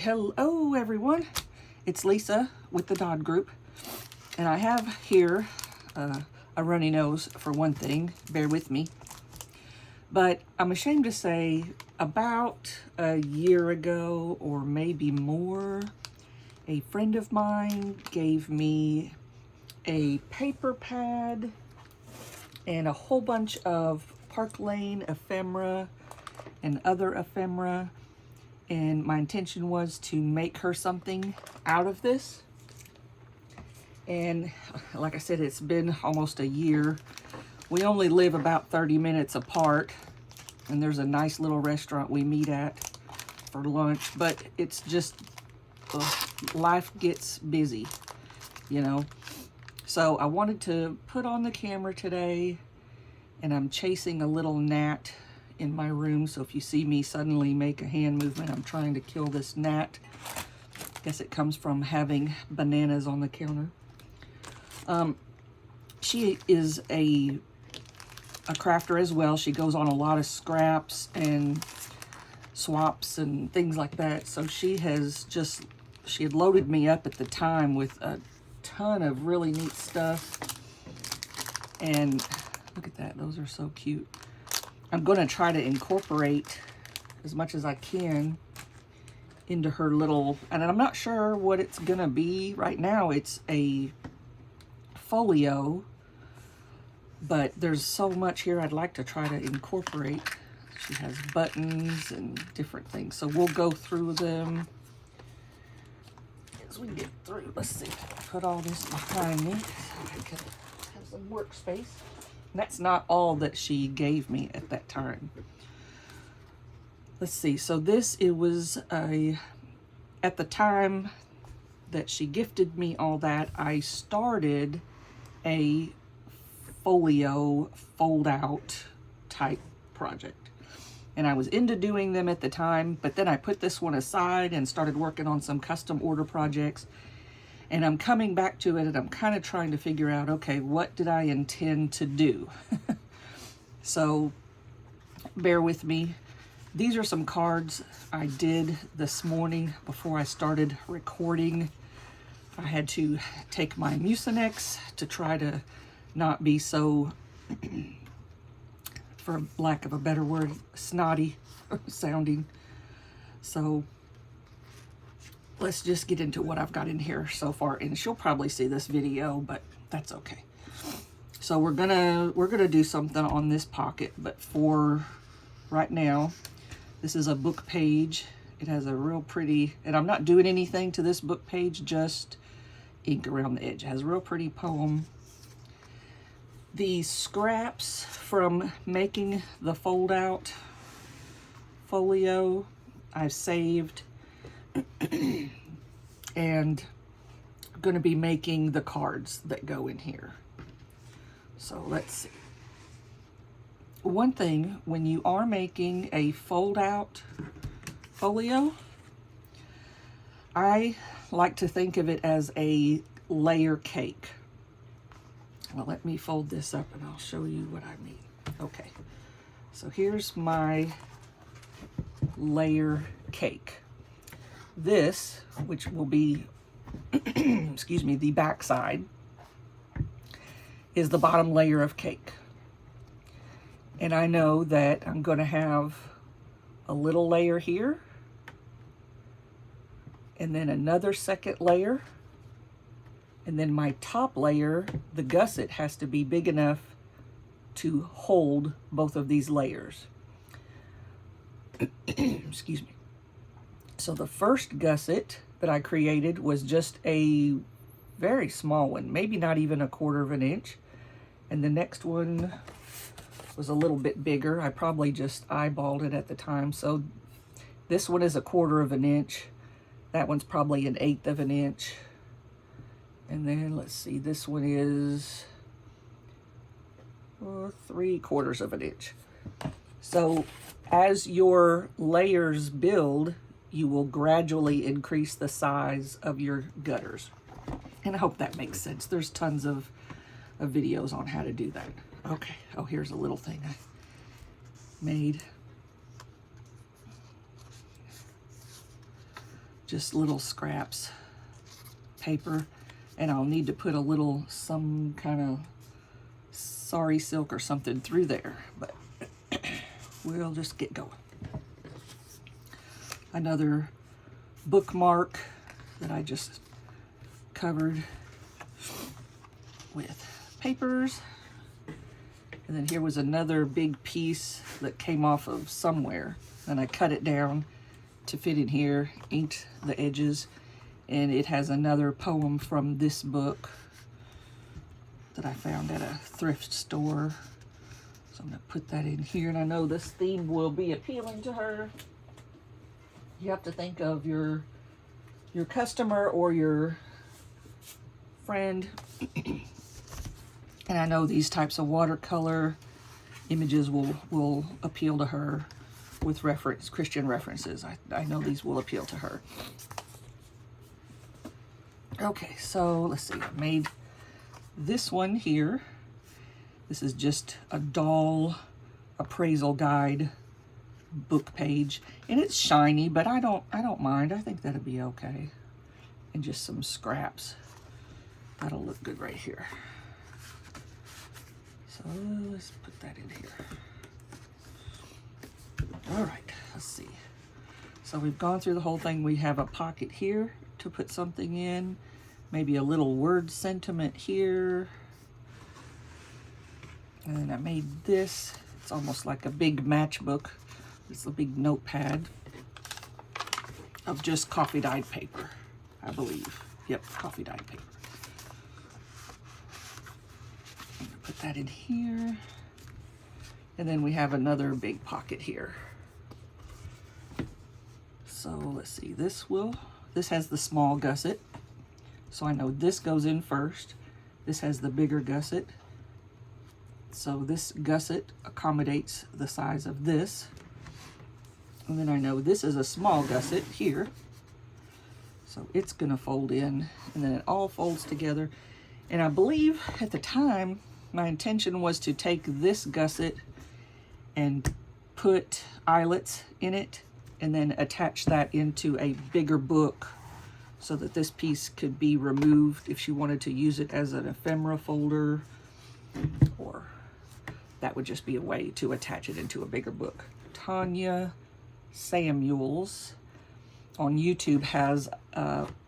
Hello everyone, it's Lisa with the Dodd Group, and I have here a runny nose for one thing, bear with me, but I'm ashamed to say about a year ago or maybe more, a friend of mine gave me a paper pad and a whole bunch of Park Lane ephemera and other ephemera. And my intention was to make her something out of this. And like I said, it's been almost a year. We only live about 30 minutes apart, and there's a nice little restaurant we meet at for lunch, but it's just, life gets busy, you know. So I wanted to put on the camera today, and I'm chasing a little gnat in my room, so if you see me suddenly make a hand movement, I'm trying to kill this gnat. Guess it comes from having bananas on the counter. She is a crafter as well. She goes on a lot of scraps and swaps and things like that. So she had loaded me up at the time with a ton of really neat stuff. And look at that, those are so cute. I'm going to try to incorporate as much as I can into her little, and I'm not sure what it's going to be. Right now it's a folio, but there's so much here I'd like to try to incorporate. She has buttons and different things, so we'll go through them as we get through. Let's see, put all this behind me so I can have some workspace. That's not all that she gave me at that time. Let's see, so it was at the time that she gifted me all that, I started a folio fold out type project. And I was into doing them at the time, but then I put this one aside and started working on some custom order projects. And I'm coming back to it, and I'm kind of trying to figure out, okay, what did I intend to do? So bear with me. These are some cards I did this morning before I started recording. I had to take my Mucinex to try to not be so, for lack of a better word, snotty sounding. So let's just get into what I've got in here so far, and she'll probably see this video, but that's okay. So we're gonna do something on this pocket, but for right now, this is a book page. It has a real pretty, and I'm not doing anything to this book page, just ink around the edge. It has a real pretty poem. The scraps from making the fold out folio I've saved, and I'm going to be making the cards that go in here. So let's see. One thing, when you are making a fold out folio, I like to think of it as a layer cake. Well, let me fold this up and I'll show you what I mean. Okay, so here's my layer cake. This, which will be, excuse me, the back side, is the bottom layer of cake. And I know that I'm going to have a little layer here, and then another second layer, and then my top layer, the gusset, has to be big enough to hold both of these layers. Excuse me. So the first gusset that I created was just a very small one, maybe not even 1/4 of an inch. And the next one was a little bit bigger. I probably just eyeballed it at the time. So this one is 1/4 of an inch. That one's probably 1/8 of an inch. And then let's see, this one is 3/4 of an inch. So as your layers build, you will gradually increase the size of your gutters. And I hope that makes sense. There's tons of videos on how to do that. Okay, oh, here's a little thing I made. just little scraps paper, and I'll need to put a little, some kind of sari silk or something through there, but we'll just get going. Another bookmark that I just covered with papers. And then here was another big piece that came off of somewhere, and I cut it down to fit in here, inked the edges, and it has another poem from this book that I found at a thrift store. So I'm gonna put that in here, and I know this theme will be appealing to her. You have to think of your customer or your friend. And I know these types of watercolor images will appeal to her with Christian references. I know these will appeal to her. Okay, so let's see. I made this one here. This is just a doll appraisal guide book page, and it's shiny, but I don't mind. I think that'll be okay. And just some scraps. That'll look good right here. So let's put that in here. All right, let's see. So we've gone through the whole thing. We have a pocket here to put something in, maybe a little word sentiment here. And then I made this. It's almost like a big matchbook. It's a big notepad of just coffee dyed paper, I believe. Yep, coffee dyed paper. Put that in here. And then we have another big pocket here. So let's see, this has the small gusset. So I know this goes in first. This has the bigger gusset. So this gusset accommodates the size of this. And then I know this is a small gusset here. So it's gonna fold in, and then it all folds together. And I believe at the time, my intention was to take this gusset and put eyelets in it and then attach that into a bigger book so that this piece could be removed if she wanted to use it as an ephemera folder, or that would just be a way to attach it into a bigger book. Tanya Samuels on YouTube has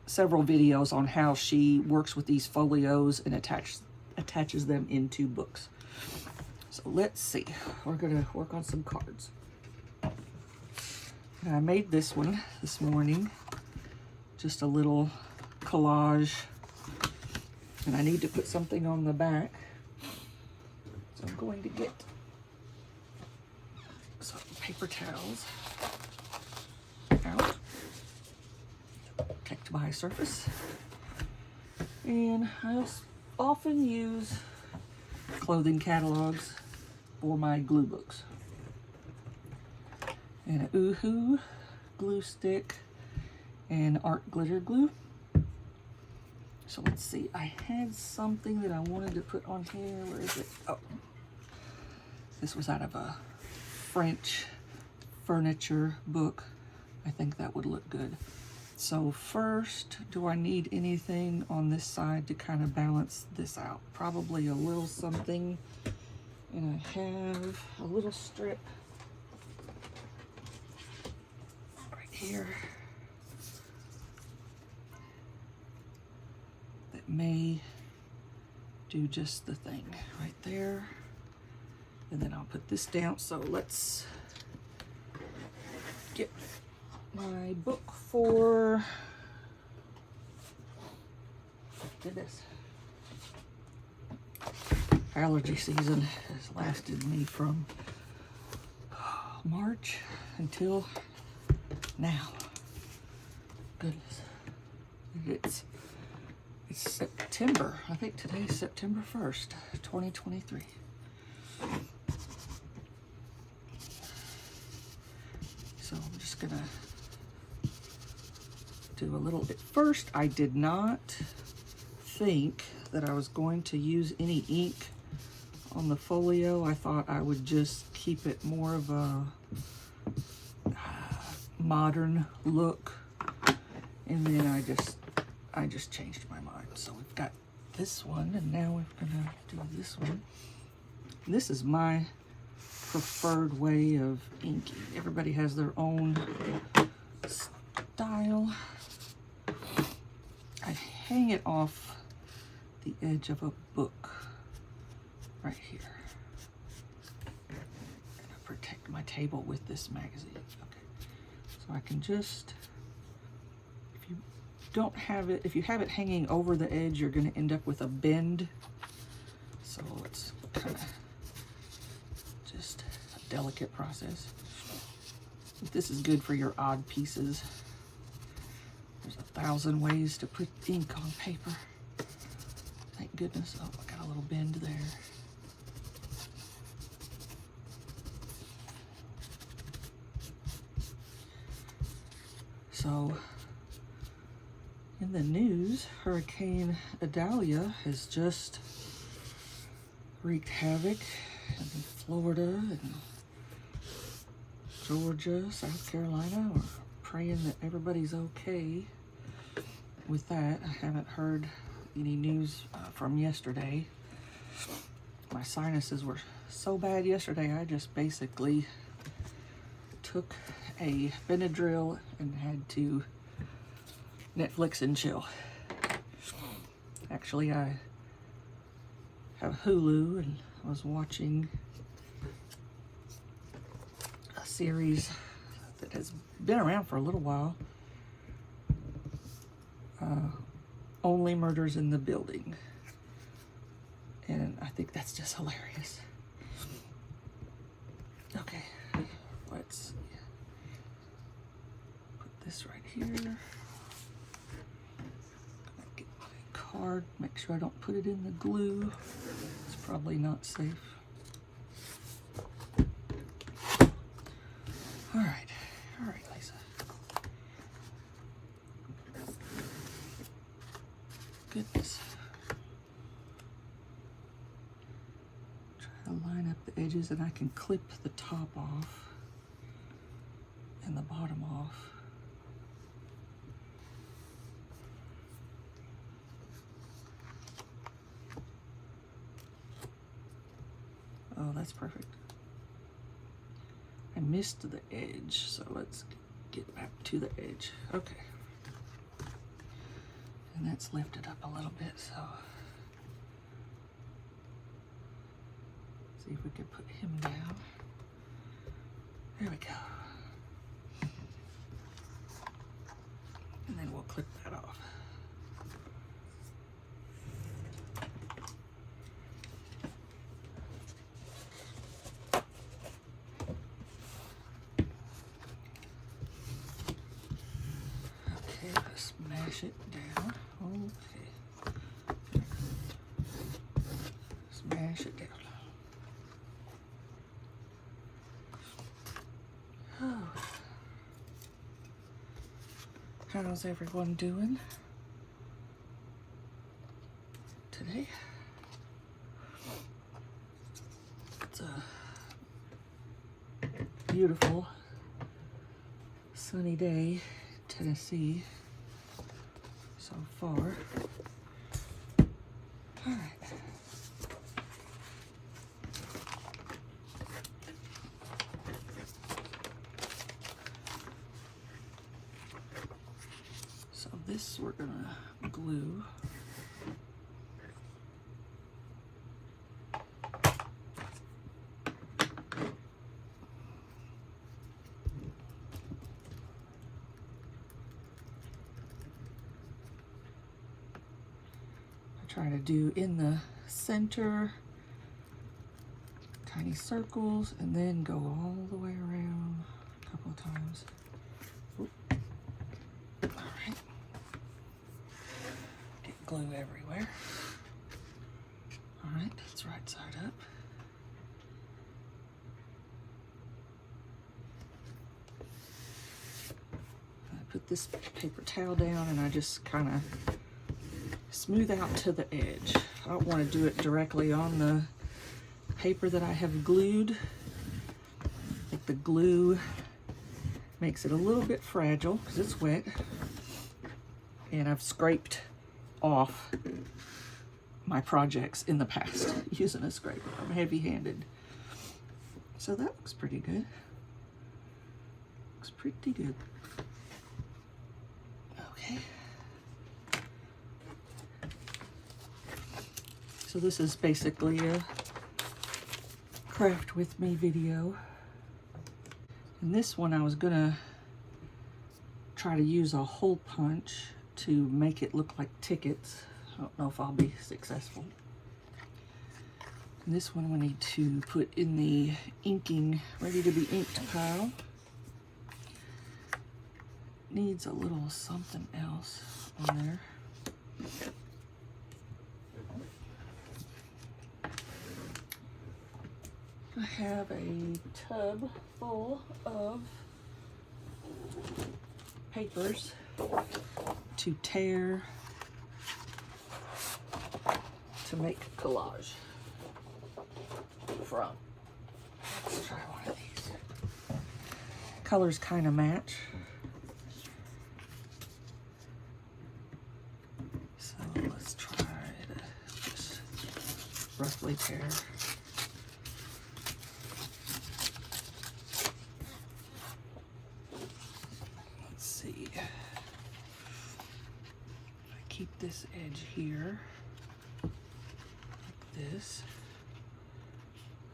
several videos on how she works with these folios and attaches them into books. So let's see, we're gonna work on some cards. And I made this one this morning, just a little collage, and I need to put something on the back. So I'm going to get some paper towels out, protect my surface. And I often use clothing catalogs for my glue books. And a Oohoo glue stick and art glitter glue. So let's see, I had something that I wanted to put on here. Where is it? Oh, this was out of a French furniture book. I think that would look good. So first, do I need anything on this side to kind of balance this out? Probably a little something. And I have a little strip right here that may do just the thing right there. And then I'll put this down. So let's get my book for this. Allergy season has lasted me from March until now. Goodness. It's September. I think today's September 1st, 2023. So I'm just gonna do a little bit. First, I did not think that I was going to use any ink on the folio. I thought I would just keep it more of a modern look And then I just changed my mind. So we've got this one, and now we're gonna do this one. And this is my preferred way of inking. Everybody has their own style. I hang it off the edge of a book right here. And I protect my table with this magazine. Okay, so I can just, if you don't have it, if you have it hanging over the edge, you're going to end up with a bend. So it's kind of just a delicate process. But this is good for your odd pieces. There's 1,000 ways to put ink on paper. Thank goodness. Oh, I got a little bend there. So, in the news, Hurricane Idalia has just wreaked havoc in Florida and Georgia, South Carolina. We're praying that everybody's okay with that. I haven't heard any news from yesterday. My sinuses were so bad yesterday, I just basically took a Benadryl and had to Netflix and chill. Actually, I have Hulu and I was watching a series that has been around for a little while. Only Murders in the Building. And I think that's just hilarious. Okay, let's put this right here. Get my card, make sure I don't put it in the glue. It's probably not safe. All right, Lisa. Goodness. Try to line up the edges, and I can clip the top off and the bottom off. Oh, that's perfect. I missed the edge, so let's get back to the edge. Okay. And that's lifted up a little bit, so see if we can put him down. There we go. And then we'll clip that off. Okay, let's smash it down. Okay. Smash it down. Oh. How's everyone doing today? It's a beautiful sunny day, Tennessee, so far. All right. So this we're gonna glue. Try to do in the center, tiny circles, and then go all the way around a couple of times. Oop. All right. Get glue everywhere. All right, that's right side up. I put this paper towel down and I just kind of smooth out to the edge. I don't want to do it directly on the paper that I have glued. Like the glue makes it a little bit fragile because it's wet. and I've scraped off my projects in the past using a scraper. I'm heavy-handed. So that looks pretty good. Looks pretty good. Okay. So this is basically a craft with me video. And this one I was gonna try to use a hole punch to make it look like tickets. I don't know if I'll be successful. And this one we need to put in the inking, ready to be inked pile. Needs a little something else on there. I have a tub full of papers to tear to make collage from. Let's try one of these. Colors kind of match. So let's try to just roughly tear. Keep this edge here, like this.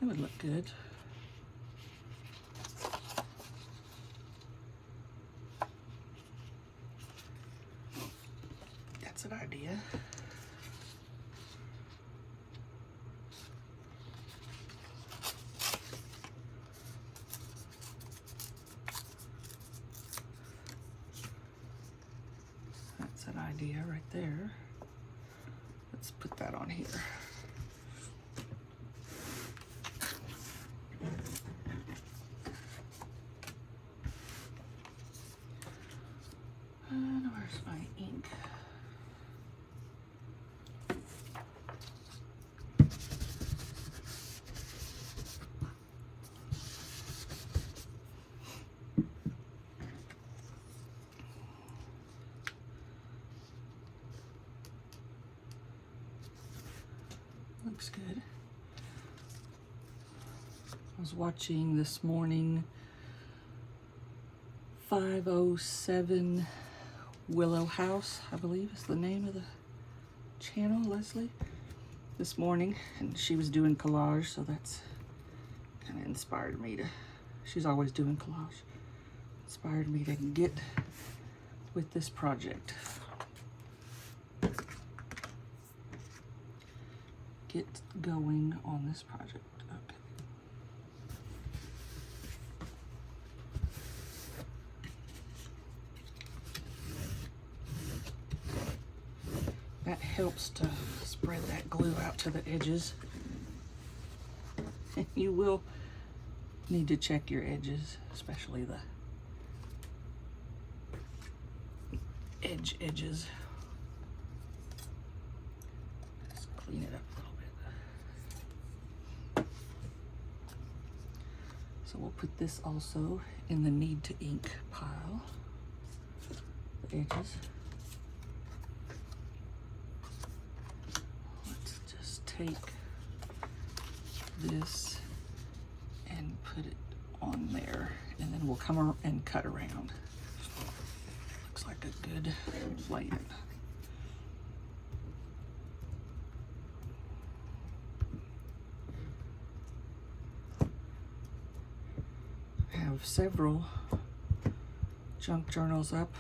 That would look good. That's an idea. That's an idea right there. Let's put that on here. And where's my ink? Looks good. I was watching this morning 507 Willow House, I believe is the name of the channel, Leslie, this morning, and she was doing collage, so that's kind of inspired me to, she's always doing collage, inspired me to get with this project. Get going on this project. Okay. That helps to spread that glue out to the edges. You will need to check your edges, especially the edges. Just clean it up a little bit. So we'll put this also in the need to ink pile, the edges. Let's just take this and put it on there, and then we'll come and cut around. Looks like a good plan. I have several junk journals up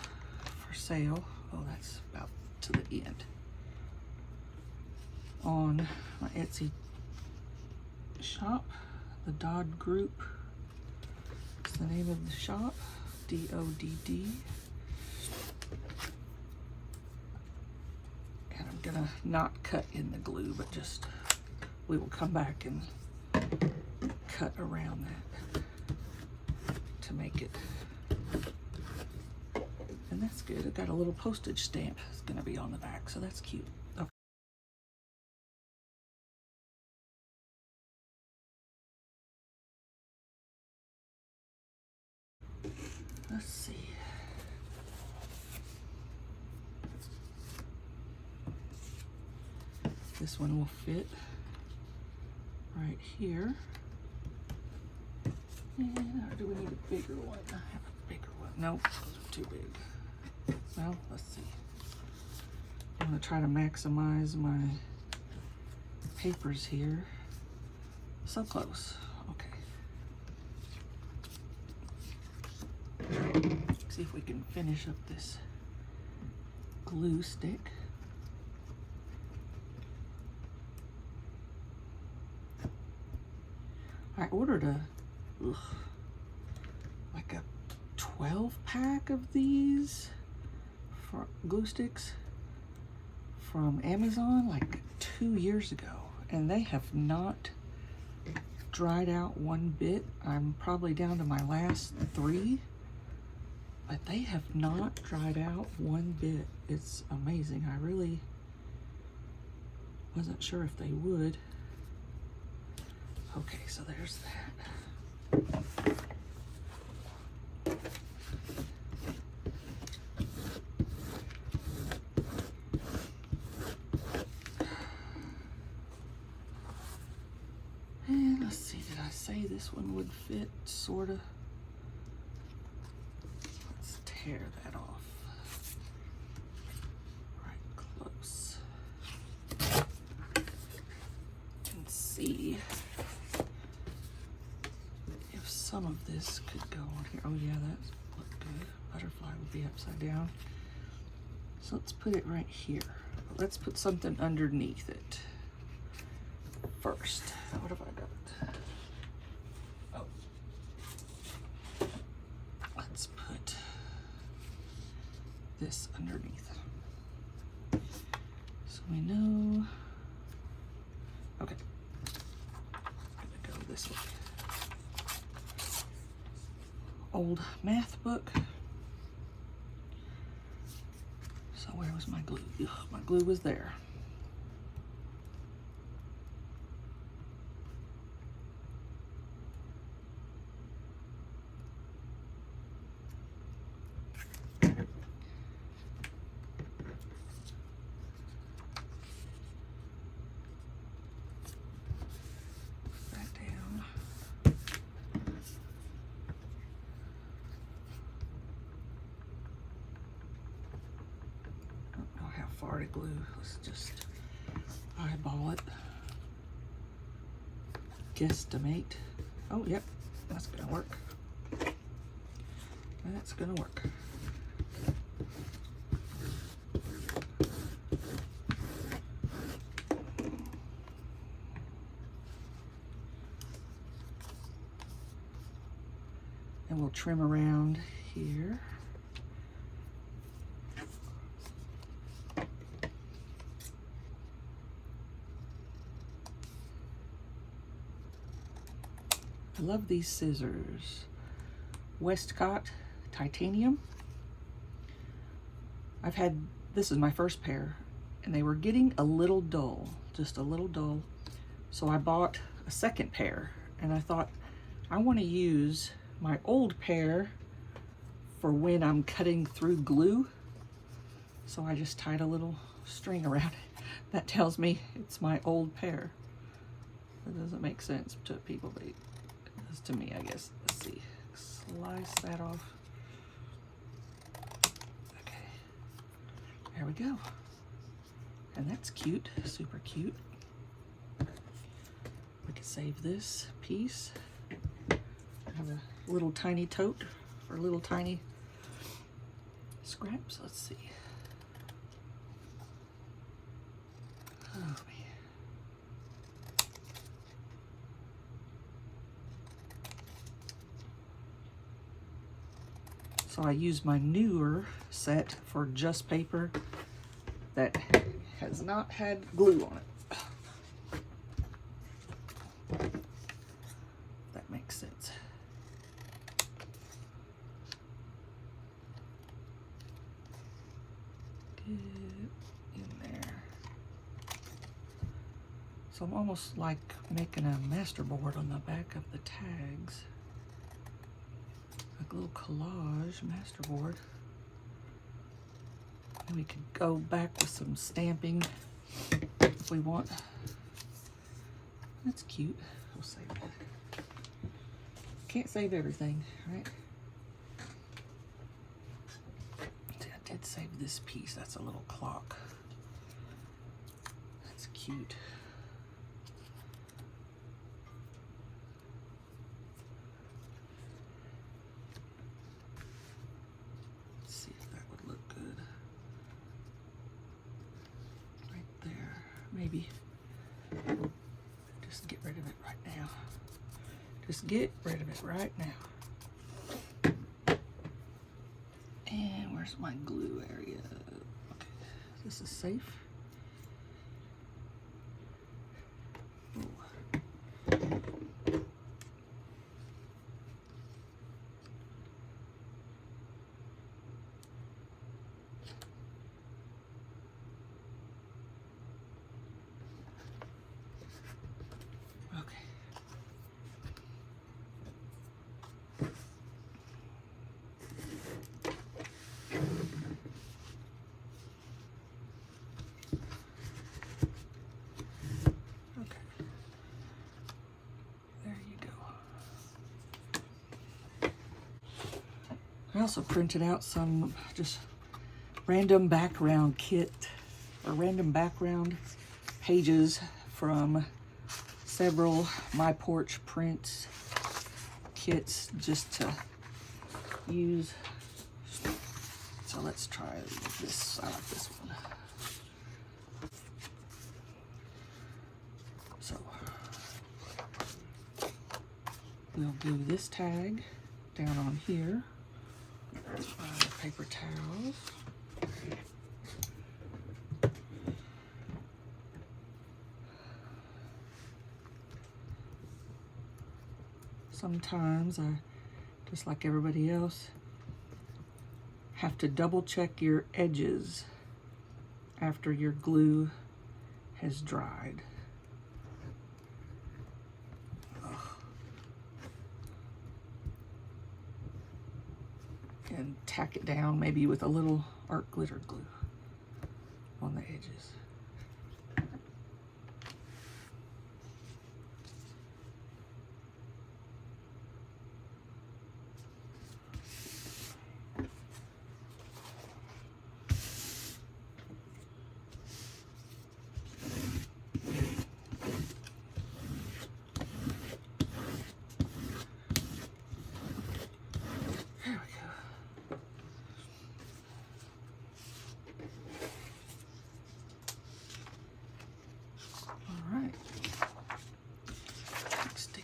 for sale. Oh, that's about to the end. On my Etsy shop, the Dodd Group is the name of the shop, D-O-D-D. And I'm gonna not cut in the glue, but just, we will come back and cut around that to make it. And that's good. It got a little postage stamp. It's gonna be on the back, so that's cute. Okay. Let's see. this one will fit right here. And or do we need a bigger one? I have a bigger one. Nope, those are too big. Well, let's see. I'm gonna try to maximize my papers here. So close. Okay. See if we can finish up this glue stick. I ordered like a 12-pack of these for glue sticks from Amazon like 2 years ago, and they have not dried out one bit. I'm probably down to my last 3, but they have not dried out one bit. It's amazing. I really wasn't sure if they would. Okay, so there's that. And let's see, did I say this one would fit, sorta? Let's tear that off. Right close. And see if some of this could go on here. Oh yeah, that looked good. Butterfly would be upside down. So let's put it right here. Let's put something underneath it first. What have I got? Oh. Let's put this underneath. So we know. Okay. I'm gonna go this way. Old math book. So where was my glue? Ugh, my glue was there. Far to glue. Let's just eyeball it. Guesstimate. Oh, yep, that's gonna work. That's gonna work. And we'll trim around here. I love these scissors. Westcott titanium. I've had, this is my first pair, and they were getting a little dull, just a little dull. So I bought a second pair, and I thought I want to use my old pair for when I'm cutting through glue. So I just tied a little string around it. That tells me it's my old pair. That doesn't make sense to people, but to me, I guess. Let's see. Slice that off. Okay. There we go. And that's cute. Super cute. We could save this piece. Have a little tiny tote for little tiny scraps. Let's see. Oh, man. So I use my newer set for just paper that has not had glue on it. That makes sense. Get in there. So I'm almost like making a masterboard on the back of the tags. A little collage masterboard. And we could go back with some stamping We want, that's cute. We'll save that. Can't save everything, right? See, I did save this piece. That's a little clock. That's cute. Let's see if that would look good. Right there, maybe. Just get rid of it right now. Just get rid of it right now. And where's my glue area? Okay, this is safe. Ooh. I also printed out some just random background kit or random background pages from several My Porch Prints kits just to use. So let's try this. I like this one. So we'll glue this tag down on here. Let's find the paper towels. Sometimes I, just like everybody else, have to double check your edges after your glue has dried. And tack it down maybe with a little art glitter glue on the edges.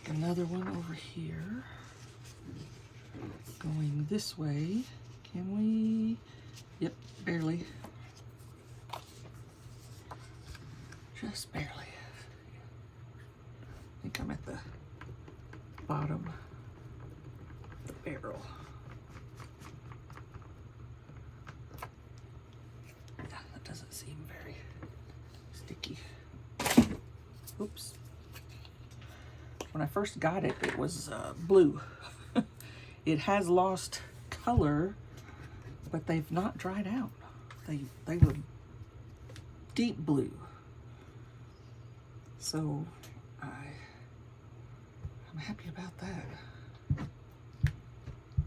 Another one over here going this way. Can we? Yep, barely. Just barely. I think I'm at the bottom of the barrel. Yeah, that doesn't seem very sticky. Oops. When I first got it, it was blue. It has lost color, but they've not dried out. They were deep blue. So I'm happy about that.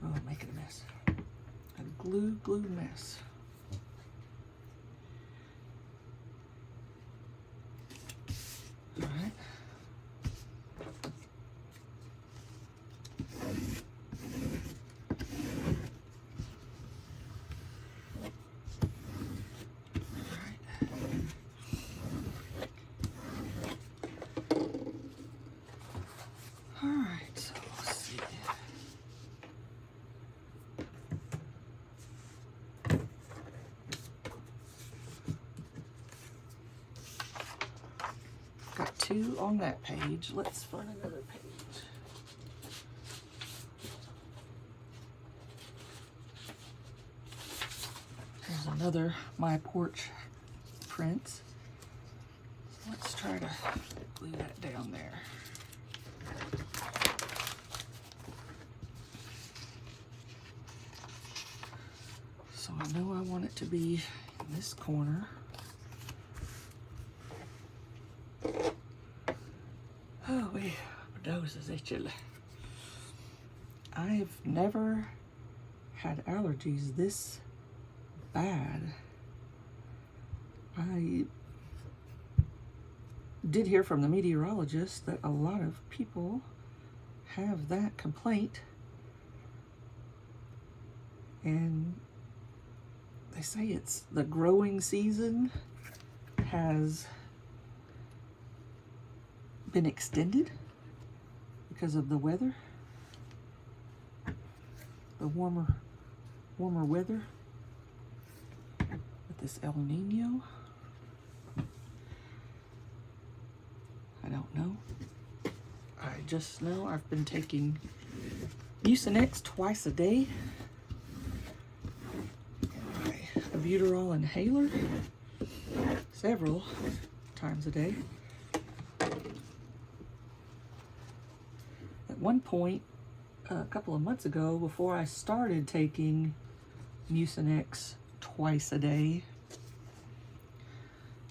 Oh, making a mess. A glue mess. All right. Two on that page. Let's find another page. There's another My Porch Prints. Let's try to glue that down there. So I know I want it to be in this corner. Oh, my nose is itching. I've never had allergies this bad. I did hear from the meteorologist that a lot of people have that complaint, and they say it's the growing season has been extended because of the weather, the warmer weather with this El Nino. I don't know. I just know I've been taking Mucinex twice a day and my albuterol inhaler several times a day. At one point, a couple of months ago, before I started taking Mucinex twice a day,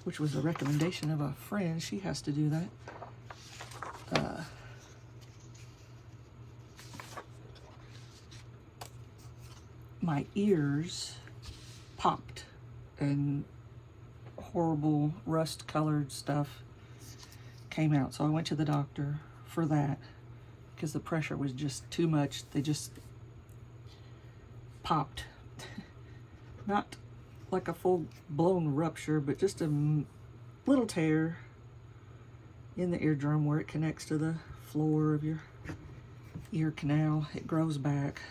which was a recommendation of a friend, she has to do that. My ears popped and horrible rust-colored stuff came out. So I went to the doctor for that because the pressure was just too much. They just popped. Not like a full-blown rupture, but just a little tear in the eardrum where it connects to the floor of your ear canal. It grows back,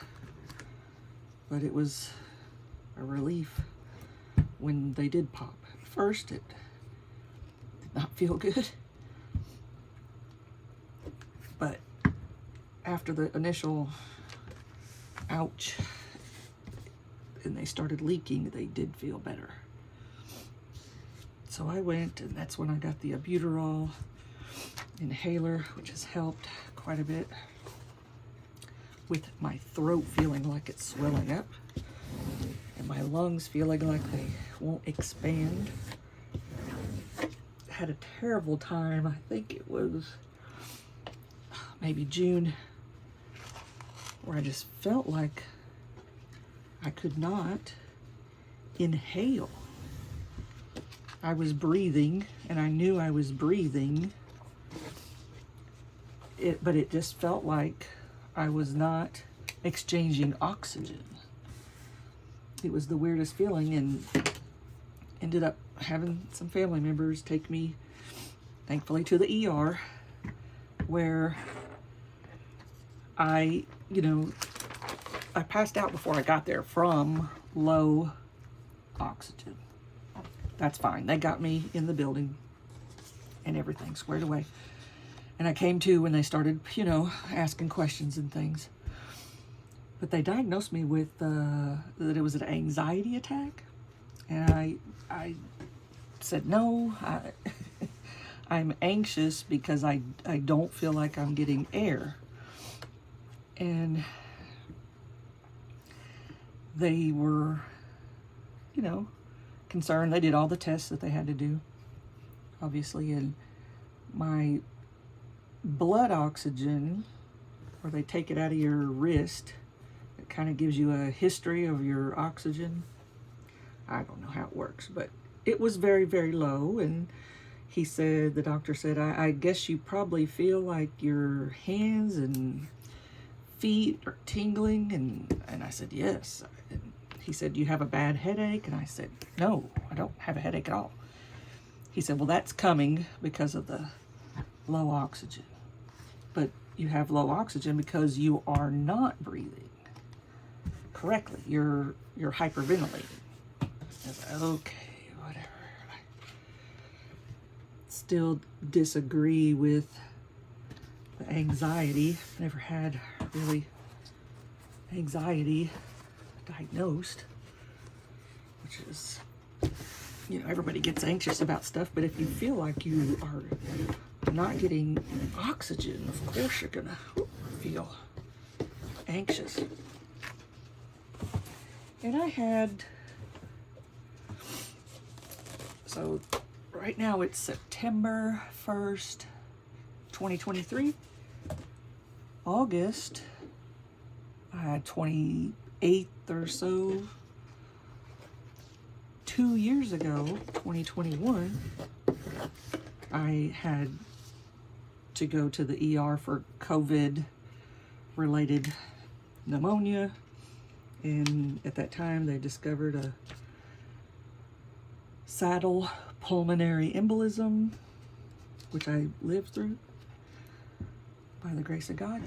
but it was a relief when they did pop. At first, it did not feel good, but after the initial ouch and they started leaking, they did feel better. So I went, and that's when I got the albuterol inhaler, which has helped quite a bit with my throat feeling like it's swelling up and my lungs feeling like they won't expand. Had a terrible time. I think it was maybe June, where I just felt like I could not inhale. I was breathing, and I knew I was breathing, but it just felt like I was not exchanging oxygen. It was the weirdest feeling, and ended up having some family members take me, thankfully, to the ER, where I passed out before I got there from low oxygen. That's fine. They got me in the building and everything squared away. And I came to when they started, asking questions and things. But they diagnosed me with that it was an anxiety attack. And I said, no, I'm anxious because I don't feel like I'm getting air. And they were, concerned. They did all the tests that they had to do, obviously, and my blood oxygen, where they take it out of your wrist, it kind of gives you a history of your oxygen. I don't know how it works, but it was very, very low. And the doctor said, I guess you probably feel like your hands and feet are tingling. And I said, yes. And he said, you have a bad headache? And I said, no, I don't have a headache at all. He said, well, that's coming because of the low oxygen. But you have low oxygen because you are not breathing correctly. You're hyperventilating. I said, okay, whatever. I still disagree with the anxiety. Never had really anxiety diagnosed, which is, everybody gets anxious about stuff, but if you feel like you are not getting oxygen, of course you're gonna feel anxious. And I had, so right now it's September 1st, 2023. August 28th or so, 2 years ago, 2021, I had to go to the ER for COVID-related pneumonia, and at that time they discovered a saddle pulmonary embolism, which I lived through by the grace of God.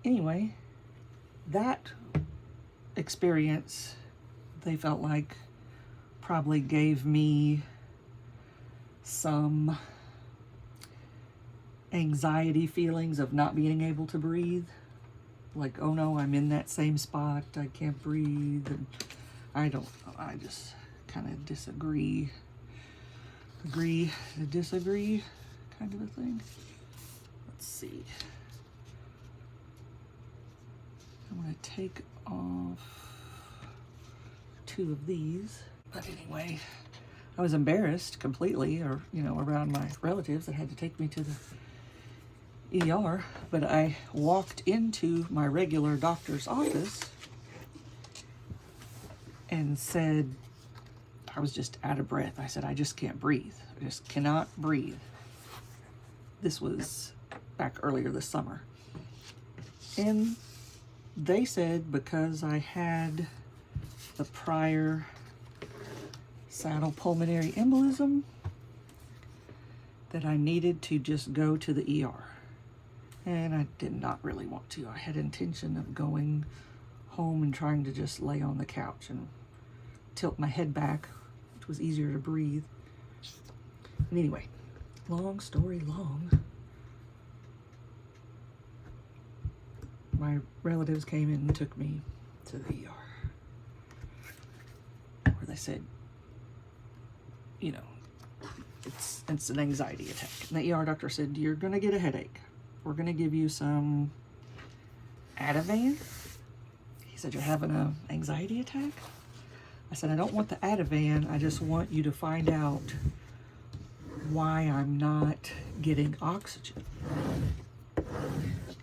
Anyway, that experience, they felt like, probably gave me some anxiety feelings of not being able to breathe. Like, oh no, I'm in that same spot, I can't breathe. And I just kind of disagree. Agree to disagree kind of a thing. Let's see. I'm going to take off 2 of these. But anyway, I was embarrassed completely, or, you know, around my relatives that had to take me to the ER. But I walked into my regular doctor's office and said, I was just out of breath. I said, I just can't breathe. I just cannot breathe. This was back earlier this summer. And they said because I had the prior saddle pulmonary embolism that I needed to just go to the ER. And I did not really want to. I had intention of going home and trying to just lay on the couch and tilt my head back, which was easier to breathe. And anyway, long story long, my relatives came in and took me to the ER, where they said, you know, it's an anxiety attack. And the ER doctor said, you're gonna get a headache. We're gonna give you some Ativan. He said, you're having an anxiety attack? I said, I don't want the Ativan, I just want you to find out why I'm not getting oxygen.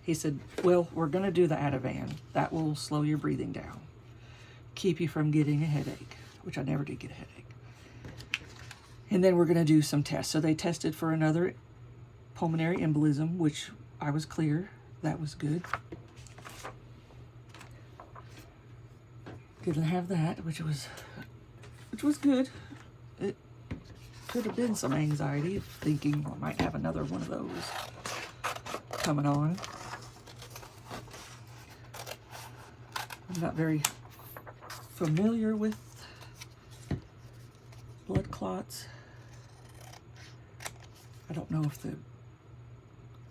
He said, well, we're gonna do the Ativan. That will slow your breathing down, keep you from getting a headache, which I never did get a headache. And then we're gonna do some tests. So they tested for another pulmonary embolism, which I was clear. That was good. Didn't have that, which was good. It could have been some anxiety, thinking I might have another one of those coming on. I'm not very familiar with blood clots. I don't know if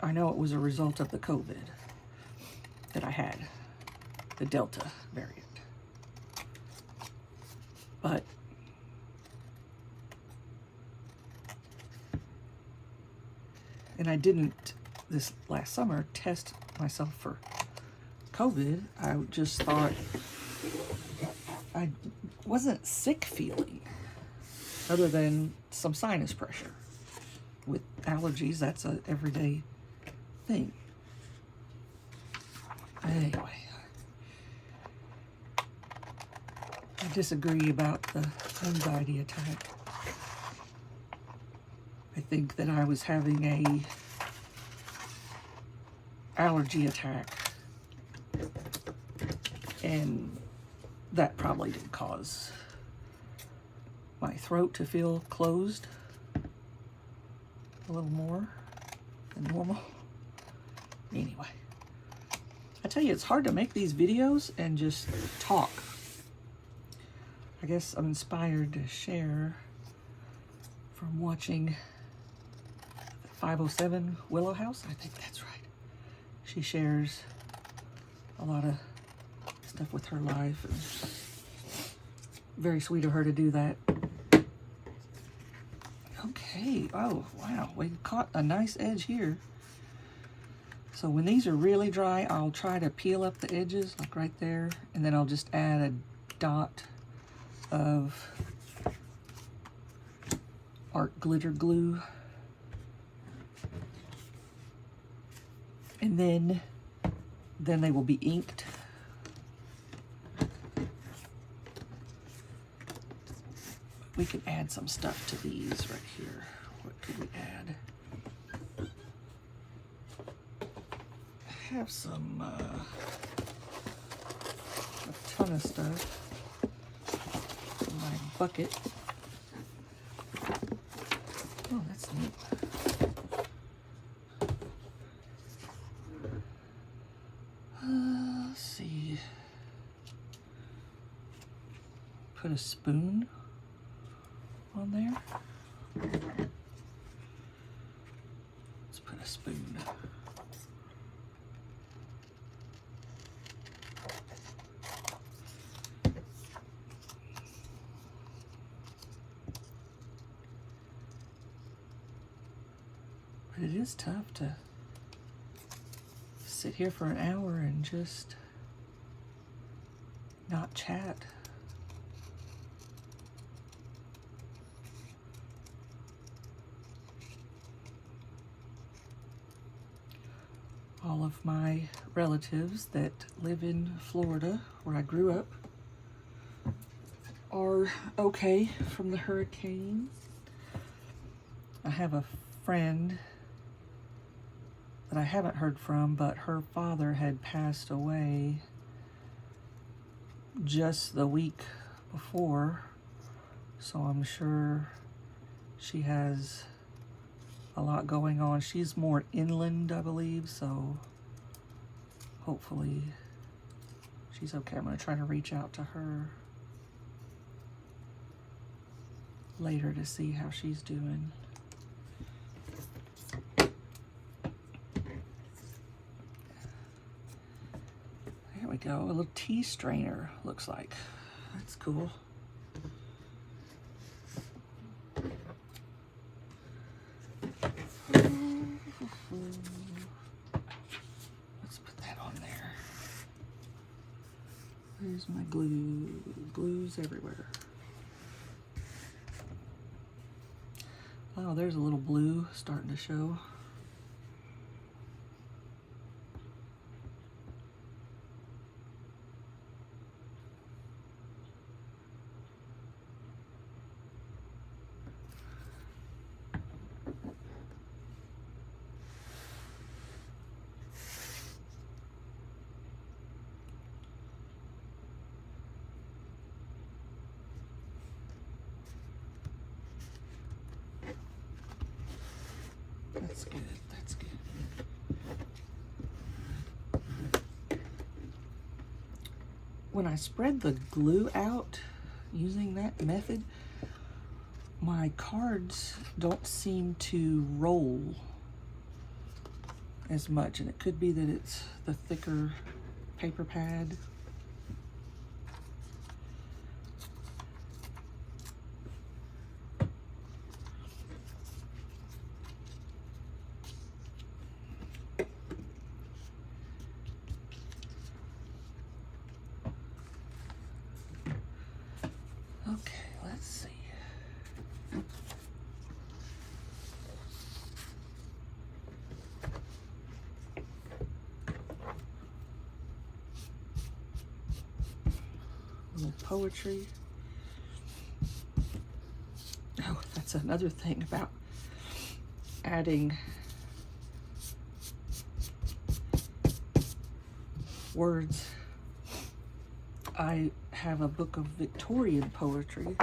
I know it was a result of the COVID that I had, the Delta variant. But and I didn't this last summer test myself for COVID. I just thought I wasn't sick feeling, other than some sinus pressure. With allergies, that's an everyday thing. Anyway, I disagree about the anxiety attack. I think that I was having a allergy attack, and that probably did cause my throat to feel closed a little more than normal. Anyway, I tell you, it's hard to make these videos and just talk. I guess I'm inspired to share from watching 507 Willow House. I think that's right. She shares a lot of stuff with her life. And very sweet of her to do that. Okay, oh wow, we caught a nice edge here. So when these are really dry, I'll try to peel up the edges, like right there, and then I'll just add a dot of art glitter glue And then they will be inked. We can add some stuff to these right here. What could we add? I have some, a ton of stuff in my bucket. Oh, that's neat. Let's see. Put a spoon on there. Let's put a spoon. But it is tough to sit here for an hour and just not chat. All of my relatives that live in Florida, where I grew up, are okay from the hurricane. I have a friend that I haven't heard from, but her father had passed away just the week before, so I'm sure she has a lot going on. She's more inland, I believe, so hopefully she's okay. I'm going to try to reach out to her later to see how she's doing. There we go. A little tea strainer, looks like. That's cool. Let's put that on there. Where's my glue? Glue's everywhere. Oh, there's a little blue starting to show. That's good, that's good. When I spread the glue out using that method, my cards don't seem to roll as much, and it could be that it's the thicker paper pad. Okay, let's see. A little poetry. Oh, that's another thing about adding words. I have a book of Victorian poetry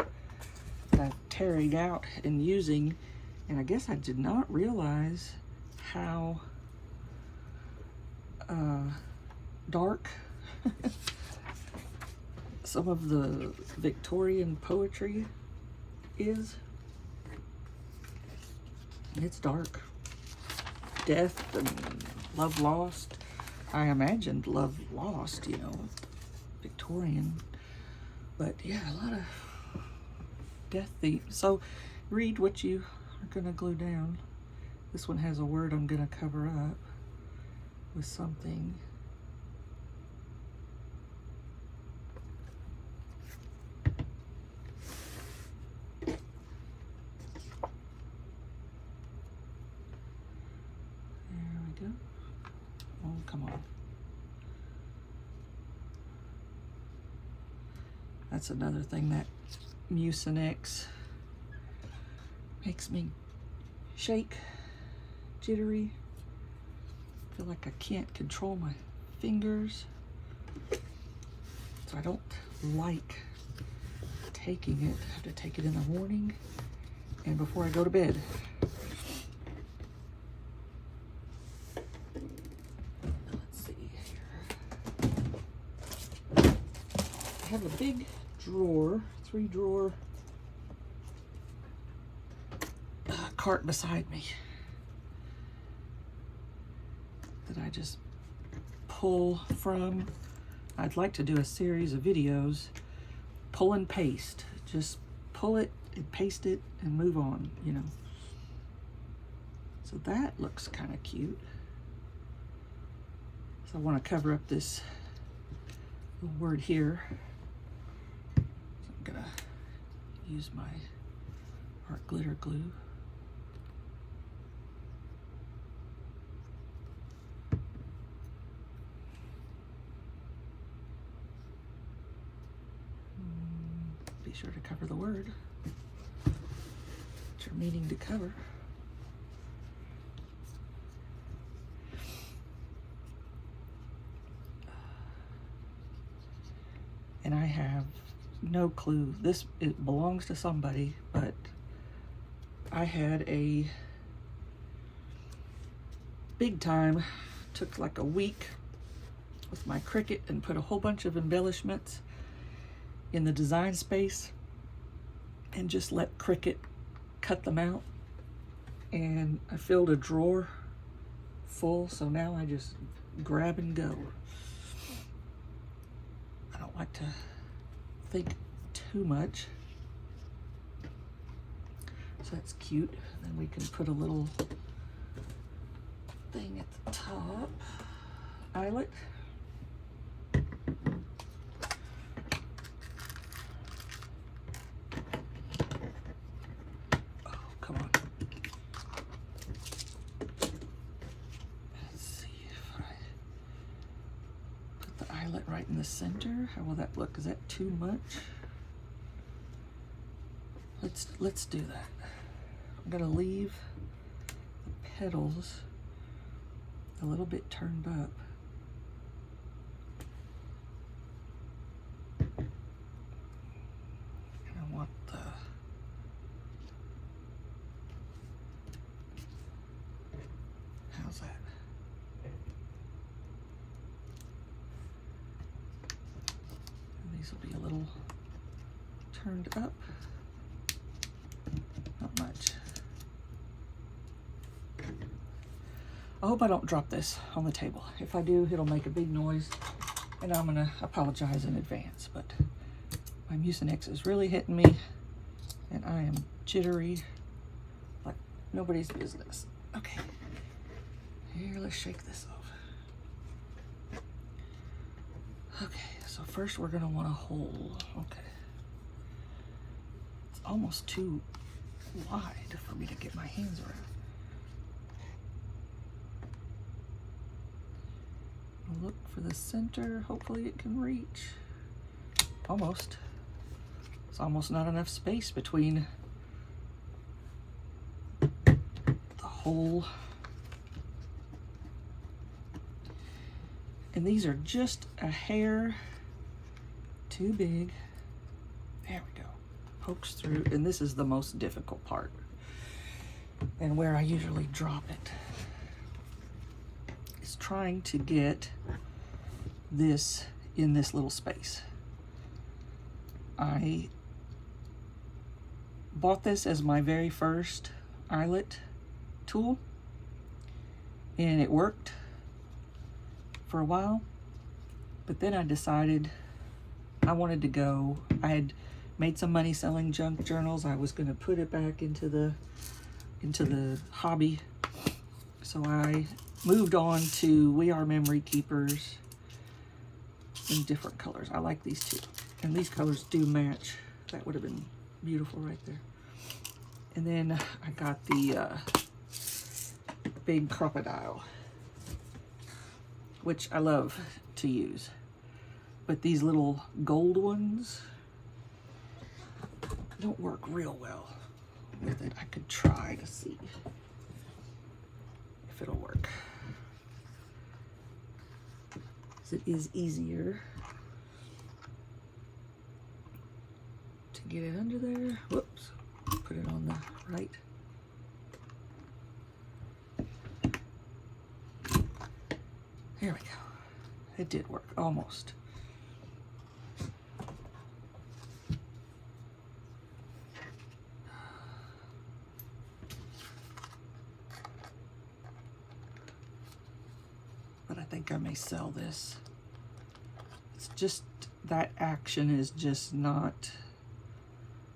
that I'm tearing out and using, and I guess I did not realize how dark some of the Victorian poetry is. It's dark. Death and love lost. I imagined love lost, you know, Victorian. But yeah, a lot of death themes. So read what you are gonna glue down. This one has a word I'm gonna cover up with something. There we go. Oh, come on. That's another thing that Mucinex makes me shake, jittery. Feel like I can't control my fingers. So I don't like taking it. I have to take it in the morning and before I go to bed. Let's see here. I have a big drawer, 3-drawer cart beside me that I just pull from. I'd like to do a series of videos, pull and paste. Just pull it and paste it and move on, you know. So that looks kind of cute. So I want to cover up this little word here. So I'm gonna use my art glitter glue. Be sure to cover the word that you're meaning to cover. And I have no clue. It belongs to somebody, but I had a big time, took like a week with my Cricut and put a whole bunch of embellishments in the design space and just let Cricut cut them out. And I filled a drawer full, so now I just grab and go. I don't like to think too much. So that's cute. And then we can put a little thing at the top. Eyelet. Right in the center. How will that look? Is that too much? Let's do that. I'm gonna leave the petals a little bit turned up. And I want the how's that? These will be a little turned up. Not much. I hope I don't drop this on the table. If I do, it'll make a big noise, and I'm gonna apologize in advance, but my Mucinex is really hitting me, and I am jittery like nobody's business. Okay, here, let's shake this off. Okay. So first we're gonna want a hole. Okay. It's almost too wide for me to get my hands around. I'll look for the center. Hopefully it can reach. Almost. It's almost not enough space between the hole. And these are just a hair too big. There we go. Pokes through, and this is the most difficult part and where I usually drop it, is trying to get this in this little space. I bought this as my very first eyelet tool, and it worked for a while, but then I decided I wanted to go. I had made some money selling junk journals. I was going to put it back into the hobby. So I moved on to We Are Memory Keepers in different colors. I like these two, and these colors do match. That would have been beautiful right there. And then I got the big crocodile. which I love to use. But these little gold ones don't work real well with it. I could try to see if it'll work. It is easier to get it under there. Whoops, put it on the right. There we go. It did work, almost. But I think I may sell this. It's just, that action is just not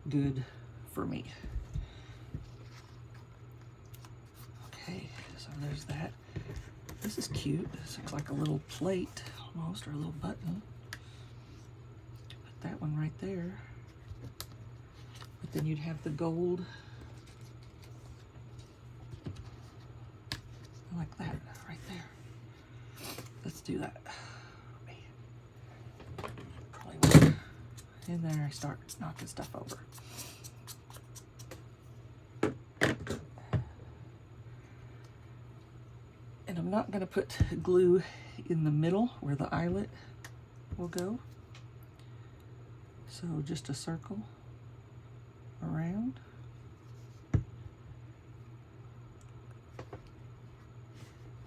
good for me. Okay, so there's that. This is cute. This looks like a little plate almost, or a little button. Put that one right there. But then you'd have the gold. I like that right there. Let's do that. Probably won't. And there I start knocking stuff over. And I'm not going to put glue in the middle where the eyelet will go. So just a circle around.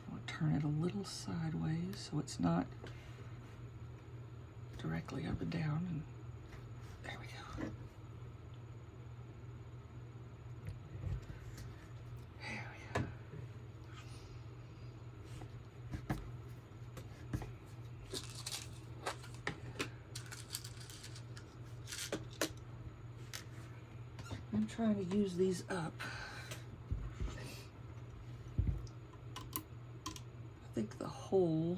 I'll turn it a little sideways so it's not directly up and down. And there we go. I'm trying to use these up. I think the hole,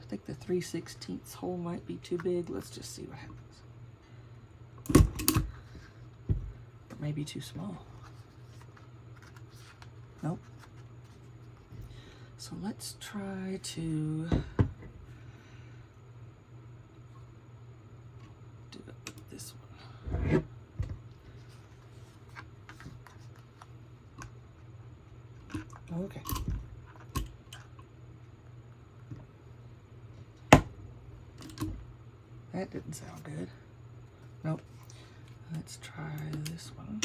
I think the 3/16 hole might be too big. Let's just see what happens. It may be too small. Nope. So let's try to do it with this one. Okay. That didn't sound good. Nope. Let's try this one.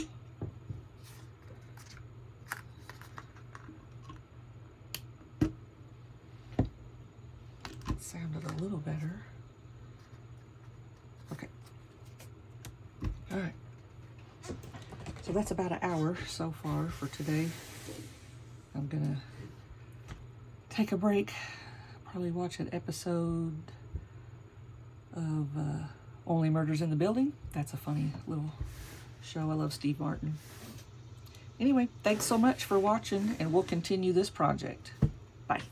It sounded a little better. Okay. All right. So that's about an hour so far for today. I'm gonna take a break, probably watch an episode of Only Murders in the Building. That's a funny little show. I love Steve Martin. Anyway, thanks so much for watching, and we'll continue this project. Bye.